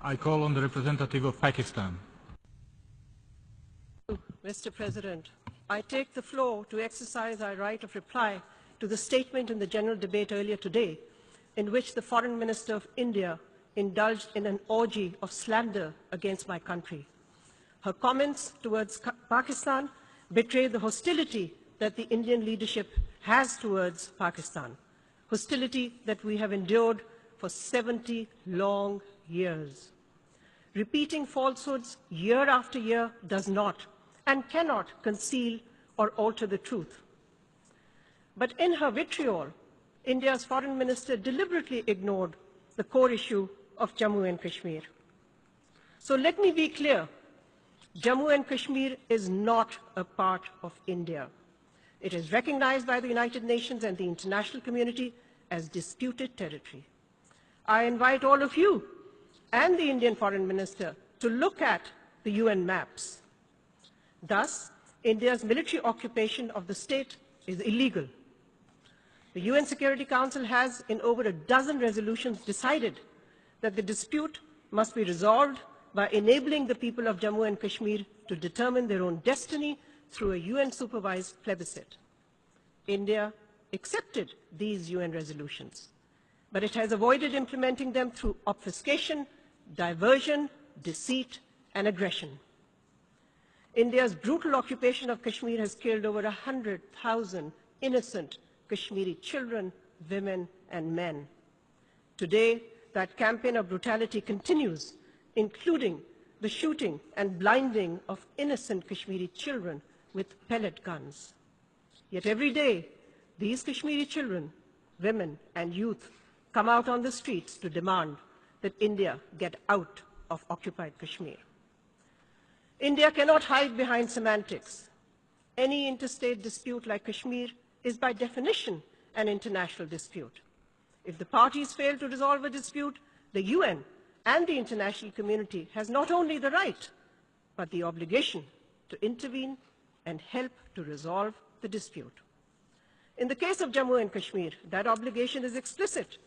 I call on the representative of Pakistan. Mr. President, I take the floor to exercise our right of reply to the statement in the general debate earlier today, in which the Foreign Minister of India indulged in an orgy of slander against my country. Her comments towards Pakistan betray the hostility that the Indian leadership has towards Pakistan, hostility that we have endured for 70 long years. Repeating falsehoods year after year does not and cannot conceal or alter the truth. But in her vitriol, India's foreign minister deliberately ignored the core issue of Jammu and Kashmir. So let me be clear, Jammu and Kashmir is not a part of India. It is recognized by the United Nations and the international community as disputed territory. I invite all of you and the Indian Foreign Minister to look at the UN maps. Thus, India's military occupation of the state is illegal. The UN Security Council has, in over a dozen resolutions, decided that the dispute must be resolved by enabling the people of Jammu and Kashmir to determine their own destiny through a UN-supervised plebiscite. India accepted these UN resolutions, but it has avoided implementing them through obfuscation, diversion, deceit, and aggression. India's brutal occupation of Kashmir has killed over 100,000 innocent Kashmiri children, women, and men. Today, that campaign of brutality continues, including the shooting and blinding of innocent Kashmiri children with pellet guns. Yet every day, these Kashmiri children, women, and youth come out on the streets to demand that India get out of occupied Kashmir. India cannot hide behind semantics. Any interstate dispute like Kashmir is by definition an international dispute. If the parties fail to resolve a dispute, the UN and the international community has not only the right, but the obligation to intervene and help to resolve the dispute. In the case of Jammu and Kashmir, that obligation is explicit,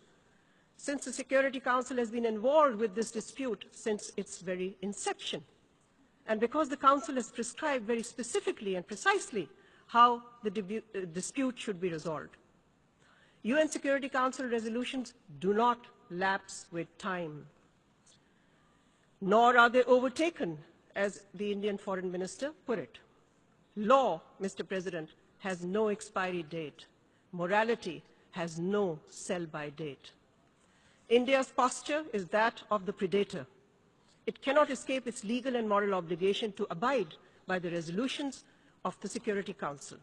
since the Security Council has been involved with this dispute since its very inception, and because the Council has prescribed very specifically and precisely how the dispute should be resolved. UN Security Council resolutions do not lapse with time, nor are they overtaken, as the Indian Foreign Minister put it. Law, Mr. President, has no expiry date. Morality has no sell-by date. India's posture is that of the predator. It cannot escape its legal and moral obligation to abide by the resolutions of the Security Council.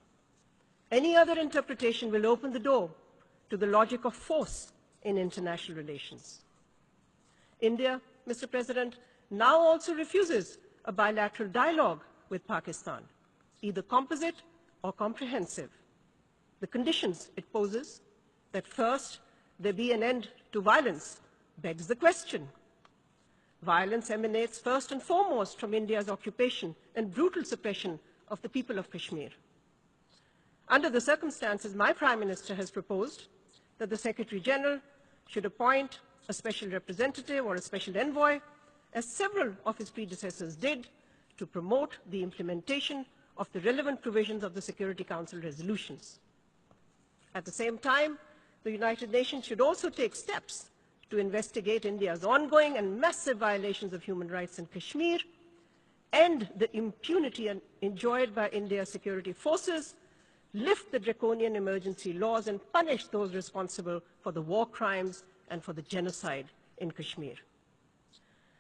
Any other interpretation will open the door to the logic of force in international relations. India, Mr. President, now also refuses a bilateral dialogue with Pakistan, either composite or comprehensive. The conditions it poses, that first there be an end to violence, begs the question. Violence emanates first and foremost from India's occupation and brutal suppression of the people of Kashmir. Under the circumstances, my Prime Minister has proposed that the Secretary General should appoint a special representative or a special envoy, as several of his predecessors did, to promote the implementation of the relevant provisions of the Security Council resolutions. At the same time, the United Nations should also take steps to investigate India's ongoing and massive violations of human rights in Kashmir, end the impunity enjoyed by India's security forces, lift the draconian emergency laws, and punish those responsible for the war crimes and for the genocide in Kashmir.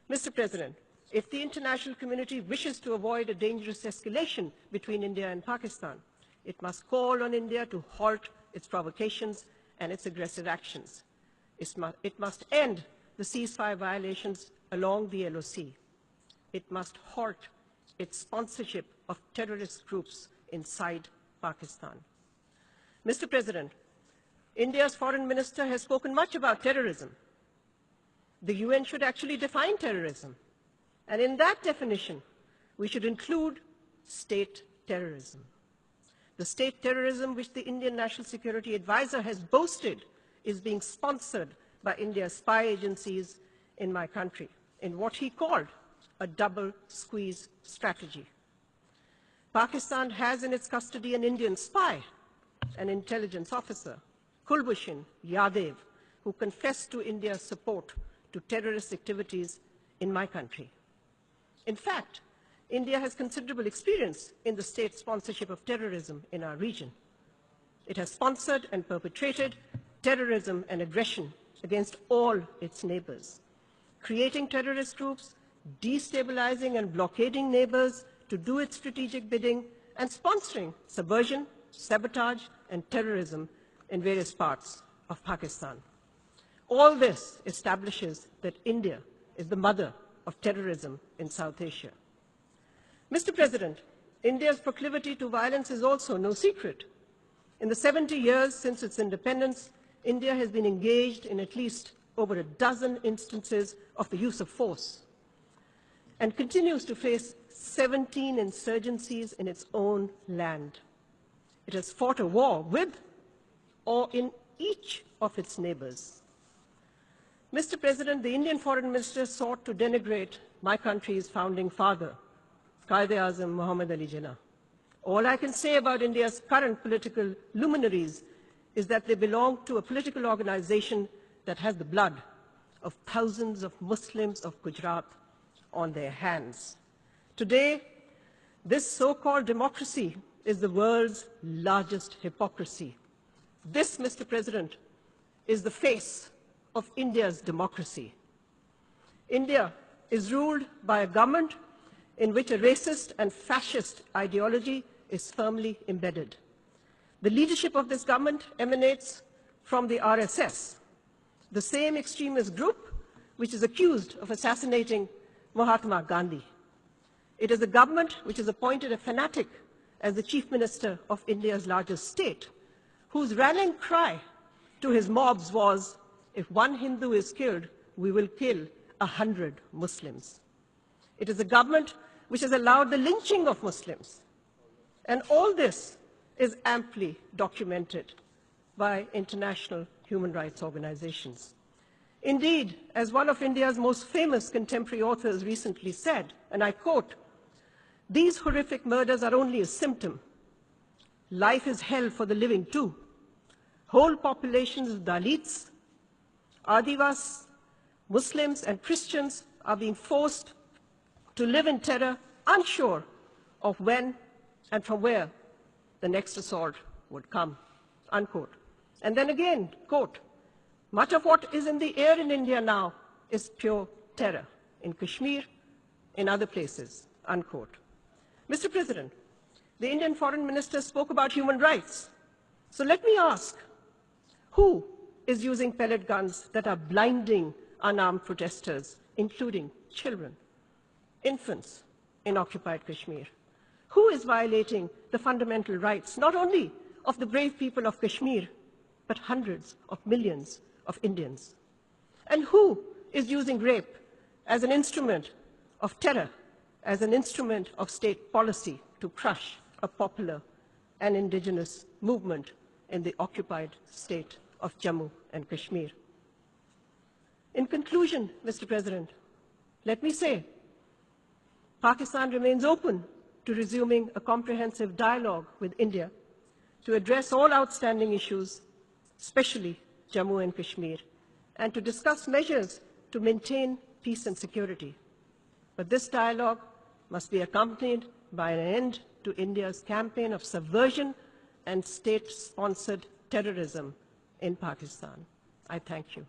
Mr. President, if the international community wishes to avoid a dangerous escalation between India and Pakistan, it must call on India to halt its provocations and its aggressive actions. It must end the ceasefire violations along the LOC. It must halt its sponsorship of terrorist groups inside Pakistan. Mr. President, India's foreign minister has spoken much about terrorism. The UN should actually define terrorism. And in that definition, we should include state terrorism. The state terrorism which the Indian National Security Advisor has boasted is being sponsored by India's spy agencies in my country, in what he called a double squeeze strategy. Pakistan has in its custody an Indian spy, an intelligence officer, Kulbhushan Yadav, who confessed to India's support to terrorist activities in my country. In fact, India has considerable experience in the state sponsorship of terrorism in our region. It has sponsored and perpetrated terrorism and aggression against all its neighbors, creating terrorist groups, destabilizing and blockading neighbors to do its strategic bidding, and sponsoring subversion, sabotage, and terrorism in various parts of Pakistan. All this establishes that India is the mother of terrorism in South Asia. Mr. President, India's proclivity to violence is also no secret. In the 70 years since its independence, India has been engaged in at least over a dozen instances of the use of force and continues to face 17 insurgencies in its own land. It has fought a war with or in each of its neighbors. Mr. President, the Indian Foreign Minister sought to denigrate my country's founding father, Quaid-e-Azam Muhammad Ali Jinnah. All I can say about India's current political luminaries is that they belong to a political organization that has the blood of thousands of Muslims of Gujarat on their hands. Today, this so-called democracy is the world's largest hypocrisy. This, Mr. President, is the face of India's democracy. India is ruled by a government in which a racist and fascist ideology is firmly embedded. The leadership of this government emanates from the RSS, the same extremist group which is accused of assassinating Mahatma Gandhi. It is a government which has appointed a fanatic as the chief minister of India's largest state, whose rallying cry to his mobs was, "If one Hindu is killed, we will kill 100 Muslims." It is a government which has allowed the lynching of Muslims. And all this is amply documented by international human rights organizations. Indeed, as one of India's most famous contemporary authors recently said, and I quote, "These horrific murders are only a symptom. Life is hell for the living too. Whole populations of Dalits, Adivas, Muslims and Christians are being forced to live in terror, unsure of when and from where the next assault would come," unquote. And then again, quote, "Much of what is in the air in India now is pure terror, in Kashmir, in other places," unquote. Mr. President, the Indian Foreign Minister spoke about human rights. So let me ask, who is using pellet guns that are blinding unarmed protesters, including children, infants in occupied Kashmir? Who is violating the fundamental rights, not only of the brave people of Kashmir, but hundreds of millions of Indians? And who is using rape as an instrument of terror, as an instrument of state policy to crush a popular and indigenous movement in the occupied state of Jammu and Kashmir? In conclusion, Mr. President, let me say, Pakistan remains open to resuming a comprehensive dialogue with India to address all outstanding issues, especially Jammu and Kashmir, and to discuss measures to maintain peace and security. But this dialogue must be accompanied by an end to India's campaign of subversion and state-sponsored terrorism in Pakistan. I thank you.